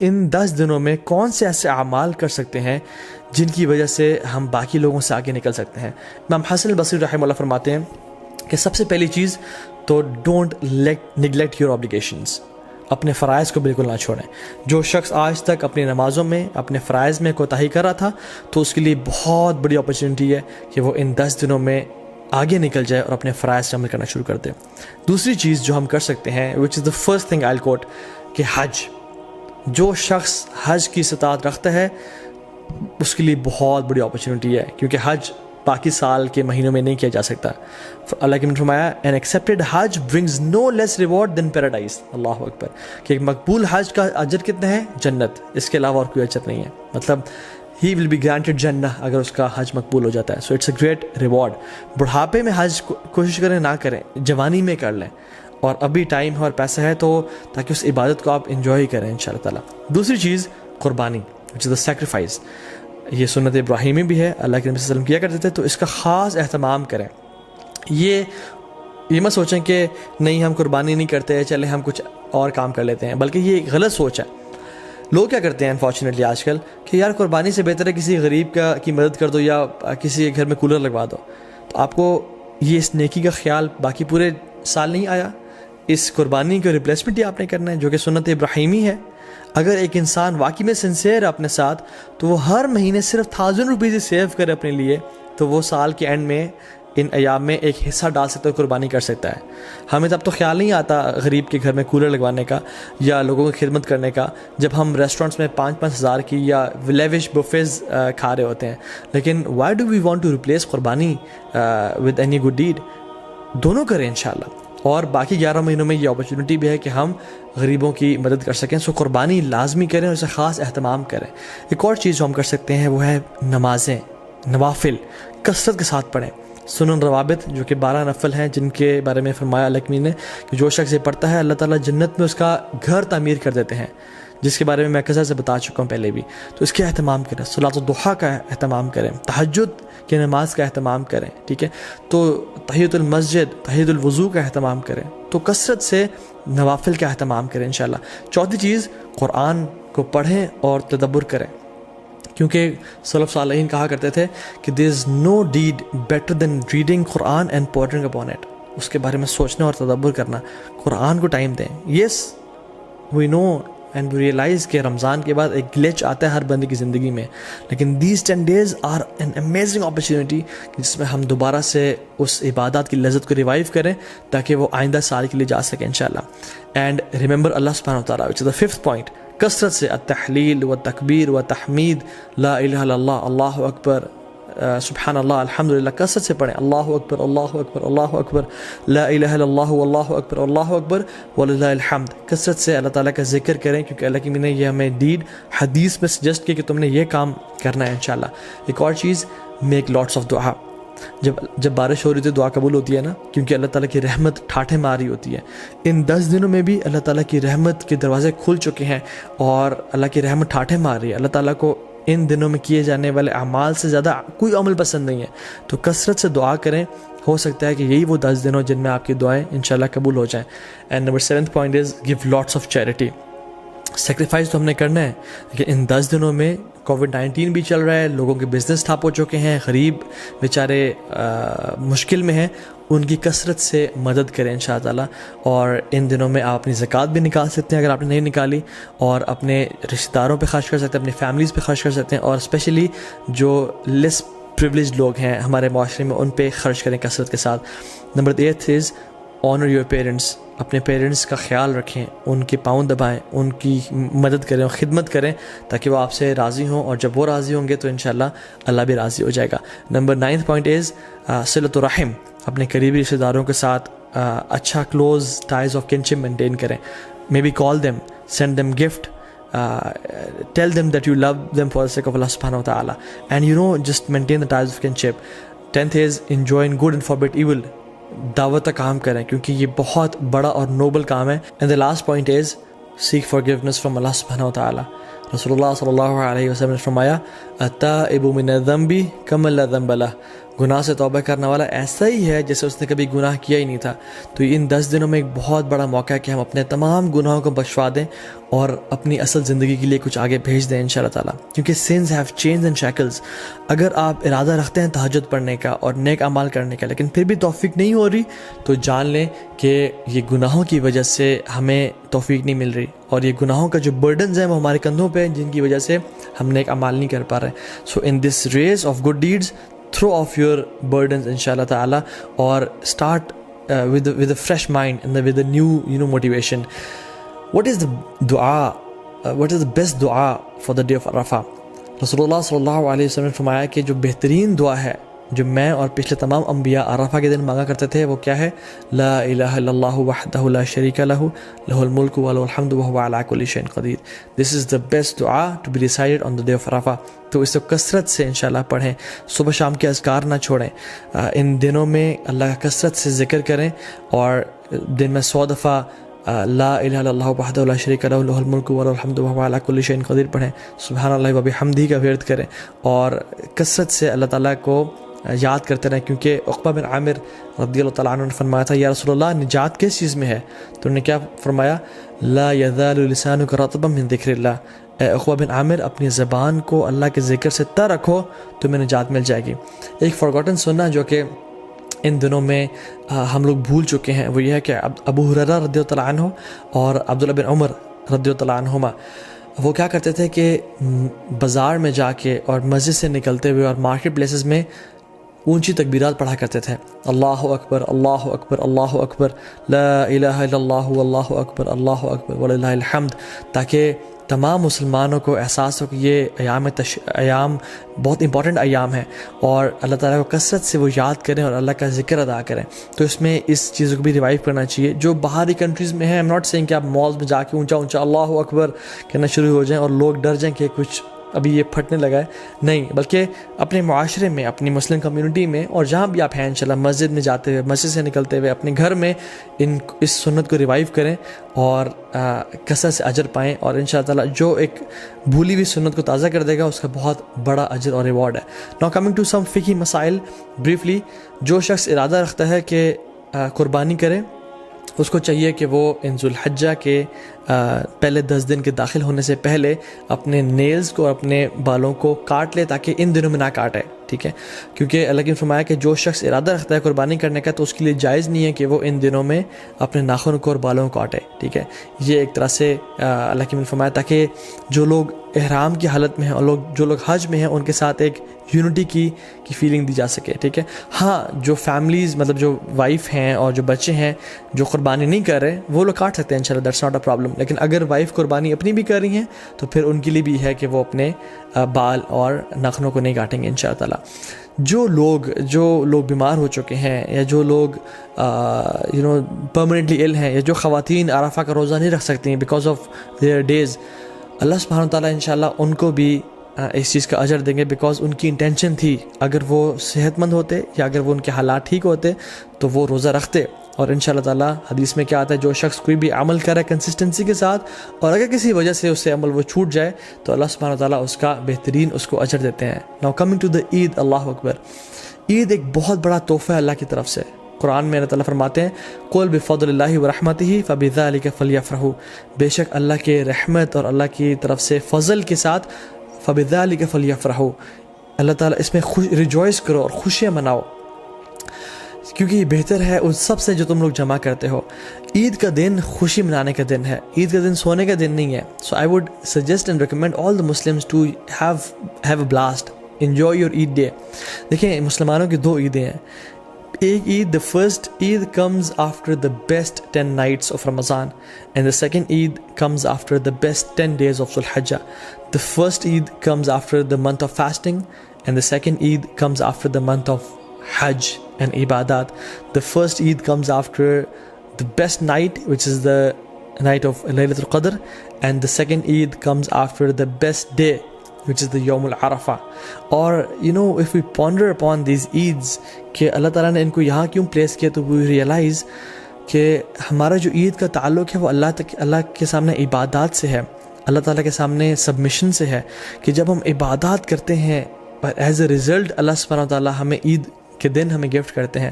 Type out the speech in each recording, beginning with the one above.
ان 10 دنوں میں کون سے ایسے اعمال کر سکتے ہیں جن کی وجہ سے ہم باقی لوگوں سے آگے نکل سکتے ہیں. امام حسن البصری رحمہ اللہ فرماتے ہیں کہ سب سے پہلی چیز تو ڈونٹ نگلیکٹ یور آبلیگیشنز. اپنے فرائض کو بالکل نہ چھوڑیں. جو شخص آج تک اپنی نمازوں میں اپنے فرائض میں کوتاہی کر رہا تھا تو اس کے لیے بہت بڑی اپرچونٹی ہے کہ وہ ان 10 دنوں میں آگے نکل جائے اور اپنے فرائض عمل کرنا شروع کر دے. دوسری چیز جو ہم کر سکتے ہیں وچ از دا فرسٹ تھنگ آئی ول کوٹ کہ حج. جو شخص حج کی استطاعت رکھتا ہے اس کے لیے بہت بڑی اپرچونٹی ہے کیونکہ حج باقی سال کے مہینوں میں نہیں کیا جا سکتا. اللہ کے نے فرمایا an accepted Hajj brings no less reward than paradise. اللہ اکبر. کہ ایک مقبول حج کا اجر کتنا ہے؟ جنت. اس کے علاوہ اور کوئی اجر نہیں ہے. مطلب he will be granted جنہ اگر اس کا حج مقبول ہو جاتا ہے. so it's a great reward. بڑھاپے میں حج کوشش کریں نہ کریں, جوانی میں کر لیں, اور ابھی ٹائم ہے اور پیسہ ہے تو تاکہ اس عبادت کو آپ انجوائے کریں انشاءاللہ تعالیٰ. دوسری چیز قربانی which is the sacrifice. یہ سنت ابراہیمی بھی ہے, اللہ کے نبی صلی اللہ علیہ وسلم کیا کرتے تھے, تو اس کا خاص اہتمام کریں. یہ مت سوچیں کہ نہیں ہم قربانی نہیں کرتے چلے ہم کچھ اور کام کر لیتے ہیں, بلکہ یہ ایک غلط سوچ ہے. لوگ کیا کرتے ہیں انفارچونیٹلی آج کل کہ یار قربانی سے بہتر ہے کسی غریب کی مدد کر دو یا کسی کے گھر میں کولر لگوا دو. تو آپ کو یہ اس نیکی کا خیال باقی پورے سال نہیں آیا. اس قربانی کو ریپلیسمنٹ ہی آپ نے کرنا ہے جو کہ سنت ابراہیمی ہے. اگر ایک انسان واقعی میں سنسیئر ہے اپنے ساتھ تو وہ ہر مہینے صرف 1000 روپیز سیو کرے اپنے لیے, تو وہ سال کے اینڈ میں ان ایام میں ایک حصہ ڈال سکتا ہے, قربانی کر سکتا ہے. ہمیں تب تو خیال نہیں آتا غریب کے گھر میں کولر لگوانے کا یا لوگوں کی خدمت کرنے کا جب ہم ریسٹورنٹس میں 5-5 ہزار کی یا لیوش بفیز کھا رہے ہوتے ہیں. لیکن why do we want to replace qurbani with any good deed? دونوں کریں انشاءاللہ. اور باقی 11 مہینوں میں یہ اپرچونٹی بھی ہے کہ ہم غریبوں کی مدد کر سکیں. سو قربانی لازمی کریں اور اسے خاص اہتمام کریں. ایک اور چیز جو ہم کر سکتے ہیں وہ ہے نمازیں, نوافل کثرت کے ساتھ پڑھیں. سنن روابط جو کہ 12 نفل ہیں جن کے بارے میں فرمایا اللہ نے کہ جو شخص یہ پڑھتا ہے اللہ تعالیٰ جنت میں اس کا گھر تعمیر کر دیتے ہیں, جس کے بارے میں کثرت سے بتا چکا ہوں پہلے بھی. تو اس کے اہتمام کریں. صلاۃ الضحیٰ کا اہتمام کریں, تہجد کی نماز کا اہتمام کریں. ٹھیک ہے, تو تحیۃ المسجد, تحیۃ الوضو کا اہتمام کریں. تو کثرت سے نوافل کا اہتمام کریں انشاءاللہ. چوتھی چیز قرآن کو پڑھیں اور تدبر کریں, کیونکہ سلف صالحین کہا کرتے تھے کہ there is no deed better than reading Quran and pondering upon it. اس کے بارے میں سوچنا اور تدبر کرنا. قرآن کو ٹائم دیں. yes we know and we realize کہ رمضان کے بعد ایک گلیچ آتا ہے ہر بندے کی زندگی میں, لیکن these 10 days are an amazing opportunity جس میں ہم دوبارہ سے اس عبادات کی لذت کو ریوائیو کریں تاکہ وہ آئندہ سال کے لیے جا سکیں انشاءاللہ. اینڈ ریممبر اللہ سبحانہ وتعالیٰ, which is the 5th point. کثرت سے التحلیل و تکبیر و تحمید, لا الہ الا اللہ, اللہ اکبر, سبحان اللہ, الحمدللہ, کثرت سے پڑھیں. اللہ اکبر, اللہ اکبر, اللہ اکبر, لا الہ الا اللہ, اللہ اکبر, اللہ اکبر, وللہ الحمد. کثرت سے اللہ تعالیٰ کا ذکر کریں کیونکہ اللہ کی نے یہ ہمیں ڈیڈ حدیث میں سجیسٹ کیا کہ تم نے یہ کام کرنا ہے انشاءاللہ. ایک اور چیز, میک لاٹس آف دعا. جب بارش ہو رہی تو دعا قبول ہوتی ہے نا, کیونکہ اللہ تعالیٰ کی رحمت ٹھاٹھے ماری ہوتی ہے. ان 10 دنوں میں بھی اللہ تعالیٰ کی رحمت کے دروازے کھل چکے ہیں اور اللہ کی رحمت ٹھاٹھے مار رہی ہے. اللہ تعالیٰ کو ان دنوں میں کیے جانے والے اعمال سے زیادہ کوئی عمل پسند نہیں ہے. تو کثرت سے دعا کریں, ہو سکتا ہے کہ یہی وہ 10 دنوں جن میں آپ کی دعائیں انشاءاللہ قبول ہو جائیں. And number 7th point is give lots of charity. Sacrifice تو ہم نے کرنا ہے, لیکن ان 10 دنوں میں کووڈ-19 بھی چل رہا ہے, لوگوں کے بزنس ٹھپ ہو چکے ہیں, غریب بیچارے مشکل میں ہیں, ان کی کثرت سے مدد کریں انشاءاللہ تعالیٰ. اور ان دنوں میں آپ اپنی زکوٰۃ بھی نکال سکتے ہیں اگر آپ نے نہیں نکالی, اور اپنے رشتہ داروں پہ خرچ کر سکتے ہیں, اپنی فیملیز پہ خرچ کر سکتے ہیں, اور اسپیشلی جو لیس پریویلیج لوگ ہیں ہمارے معاشرے میں ان پہ خرچ کریں کثرت کے ساتھ. Number 8 is owner your parents. اپنے پیرنٹس کا خیال رکھیں, ان کے پاؤں دبائیں, ان کی مدد کریں اور خدمت کریں تاکہ وہ آپ سے راضی ہوں, اور جب وہ راضی ہوں گے تو انشاءاللہ اللہ بھی راضی ہو جائے گا. Number 9 point is صلۃ الرحم. اپنے قریبی رشتہ داروں کے ساتھ اچھا close ties of kinship maintain کریں. May be call them, send them gift, tell them that you love them for the sake of Allah subhanahu wa ta'ala, and just maintain the ties of kinship. 10th is enjoy good and forbid evil. دعوت کا کام کریں کیونکہ یہ بہت بڑا اور Nobel کام ہے. And the last point is seek forgiveness from Allah subhanahu wa ta'ala. رسول اللہ صلی اللہ علیہ وسلم نے فرمایا التائب من الذنب کمن لا ذنب له. گناہ سے توبہ کرنے والا ایسا ہی ہے جیسے اس نے کبھی گناہ کیا ہی نہیں تھا. تو ان 10 دنوں میں ایک بہت بڑا موقع ہے کہ ہم اپنے تمام گناہوں کو بخشوا دیں اور اپنی اصل زندگی کے لیے کچھ آگے بھیج دیں انشاءاللہ تعالیٰ. کیونکہ sins have chains and shackles. اگر آپ ارادہ رکھتے ہیں تہجد پڑھنے کا اور نیک اعمال کرنے کا لیکن پھر بھی توفیق نہیں ہو رہی تو جان لیں کہ یہ گناہوں کی وجہ سے ہمیں توفیق نہیں مل رہی, اور یہ گناہوں کا جو برڈنز ہیں وہ ہمارے کندھوں پہ ہیں جن کی وجہ سے ہم نیک اعمال نہیں کر پا رہے. So in this race of good deeds throw off your burdens inshallah ta'ala or start with a fresh mind and with a new motivation. What is the dua what is the best dua for the day of Arafah? Rasulullah sallallahu alaihi wasallam نے فرمایا کہ جو بہترین دعا ہے جو میں اور پچھلے تمام انبیاء عرفہ کے دن مانگا کرتے تھے وہ کیا ہے؟ لا الہ الا اللہ وحدہ لا شریک لہ لہ الملک وله الحمد وهو على كل شيء قدیر. This is the best dua to be recited on the day of Arafah. تو اس کو کثرت سے انشاءاللہ پڑھیں, صبح شام کے اذکار نہ چھوڑیں, ان دنوں میں اللہ کا کثرت سے ذکر کریں اور دن میں 100 دفعہ لا الہ الا اللہ وحدہ لا شریک لہ لہ الملک وله الحمد وهو على كل شيء قدیر پڑھیں, سبحان اللہ وبحمدہ کا ورد کریں اور کثرت سے اللہ تعالیٰ کو یاد کرتے رہیں. کیونکہ عقبہ بن عامر رضی اللہ تعالیٰ عنہ نے فرمایا تھا یا رسول اللہ نجات کس چیز میں ہے؟ تو انہوں نے کیا فرمایا؟ لا یزال لسانک رطبا من ذکر اللہ. اے عقبہ بن عامر اپنی زبان کو اللہ کے ذکر سے تر رکھو تمہیں نجات مل جائے گی. ایک فارگوٹن سننا جو کہ ان دنوں میں ہم لوگ بھول چکے ہیں وہ یہ ہے کہ ابو ہریرہ رضی اللہ تعالیٰ عنہ اور عبداللہ بن عمر رضی اللہ تعالیٰ عنہما وہ کیا کرتے تھے کہ بازار میں جا کے اور مسجد سے نکلتے ہوئے اور مارکیٹ پلیسز میں اونچی تکبیرات پڑھا کرتے تھے, اللہ اکبر اللہ اکبر اللہ اکبر لا الہ الا اللہ واللہ اکبر اللہ اکبر وللہ الحمد, تاکہ تمام مسلمانوں کو احساس ہو کہ یہ ایام بہت امپورٹنٹ ایام ہیں اور اللہ تعالیٰ کو کثرت سے وہ یاد کریں اور اللہ کا ذکر ادا کریں. تو اس میں اس چیزوں کو بھی ریوائیو کرنا چاہیے. جو باہری کنٹریز میں ہیں, ایم ناٹ سینگ کہ آپ مالز میں جا کے اونچا اونچا اللہ اکبر کہنا شروع ہو جائیں اور لوگ ڈر جائیں کہ کچھ ابھی یہ پھٹنے لگا ہے, نہیں, بلکہ اپنے معاشرے میں اپنی مسلم کمیونٹی میں اور جہاں بھی آپ ہیں انشاءاللہ مسجد میں جاتے ہوئے مسجد سے نکلتے ہوئے اپنے گھر میں اس سنت کو ریوائیو کریں اور کثرت سے اجر پائیں, اور انشاءاللہ تعالیٰ جو ایک بھولی ہوئی سنت کو تازہ کر دے گا اس کا بہت بڑا اجر اور ریوارڈ ہے. ناؤ کمنگ ٹو سم فقہی مسائل بریفلی. جو شخص ارادہ رکھتا ہے کہ قربانی کرے اس کو چاہیے کہ وہ ان ذوالحجہ کے پہلے 10 دن کے داخل ہونے سے پہلے اپنے نیلز کو اور اپنے بالوں کو کاٹ لے تاکہ ان دنوں میں نہ کاٹے, ٹھیک ہے؟ کیونکہ اللہ کی فرمایا کہ جو شخص ارادہ رکھتا ہے قربانی کرنے کا تو اس کے لیے جائز نہیں ہے کہ وہ ان دنوں میں اپنے ناخن کو اور بالوں کو کاٹے, ٹھیک ہے؟ یہ ایک طرح سے اللہ کی فرمایا تاکہ جو لوگ احرام کی حالت میں ہیں اور جو لوگ حج میں ہیں ان کے ساتھ ایک یونٹی کی فیلنگ دی جا سکے, ٹھیک ہے؟ ہاں, جو فیملیز مطلب جو وائف ہیں اور جو بچے ہیں جو قربانی نہیں کر رہے وہ لوگ کاٹ سکتے ہیں انشاءاللہ, دیٹس ناٹ اے پرابلم. لیکن اگر وائف قربانی اپنی بھی کر رہی ہیں تو پھر ان کے لیے بھی ہے کہ وہ اپنے بال اور ناخنوں کو نہیں کاٹیں گے انشاءاللہ تعالیٰ. جو لوگ بیمار ہو چکے ہیں یا جو لوگ پرماننٹلی ال ہیں یا جو خواتین عرفہ کا روزہ نہیں رکھ سکتی ہیں بیکاز آف دیئر ڈیز, اللہ سبحانہ تعالیٰ انشاءاللہ ان کو بھی اس چیز کا اجر دیں گے بیکاز ان کی انٹینشن تھی اگر وہ صحت مند ہوتے یا اگر وہ ان کے حالات ٹھیک ہوتے تو وہ روزہ رکھتے. اور انشاءاللہ تعالیٰ حدیث میں کیا آتا ہے, جو شخص کوئی بھی عمل کرے کنسسٹنسی کے ساتھ اور اگر کسی وجہ سے اس سے عمل وہ چھوٹ جائے تو اللہ سبحانہ تعالیٰ اس کا بہترین اس کو اجر دیتے ہیں. ناؤ کمنگ ٹو دا عید, اللہ اکبر. عید ایک بہت بڑا تحفہ ہے اللہ کی طرف سے. قرآن میں اللہ تعالیٰ فرماتے ہیں قل بفضل اللہ ورحمتہ فبذلک فلیفرحوا, بے شک اللہ کے رحمت اور اللہ کی طرف سے فضل کے ساتھ فبذلک فلیفرحوا, اللہ تعالیٰ اس میں ریجوائس کرو اور خوشیاں مناؤ کیونکہ یہ بہتر ہے ان سب سے جو تم لوگ جمع کرتے ہو. عید کا دن خوشی منانے کا دن ہے, عید کا دن سونے کا دن نہیں ہے. So I would suggest and recommend all the Muslims to have a blast, enjoy your Eid day. دیکھیں مسلمانوں کی 2 عیدیں ہیں. ایک عید, the first Eid comes after the best 10 nights of Ramadan and the second Eid comes after the best 10 days of Dhul Hijjah. The first Eid comes after the month of fasting and the second Eid comes after the month of Hajj and Ibadat. The first Eid comes after the best night, which is the night of Laylatul Qadr, and the second Eid comes after the best day, which is the Yawm al-Arafah. Or if we ponder upon these Eids کہ اللہ تعالیٰ نے ان کو یہاں کیوں place کیا, تو we realize کہ ہمارا جو عید کا تعلق ہے وہ اللہ کے سامنے عبادات سے ہے, اللہ تعالیٰ کے سامنے سبمیشن سے ہے, کہ جب ہم عبادات کرتے ہیں اور ایز اے ریزلٹ اللہ سبحانہ تعالیٰ ہمیں عید کے دن ہمیں گفٹ کرتے ہیں.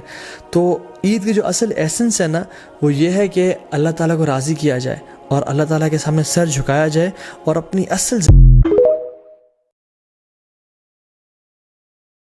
تو عید کی جو اصل ایسنس ہے نا وہ یہ ہے کہ اللہ تعالیٰ کو راضی کیا جائے اور اللہ تعالیٰ کے سامنے سر جھکایا جائے اور اپنی اصل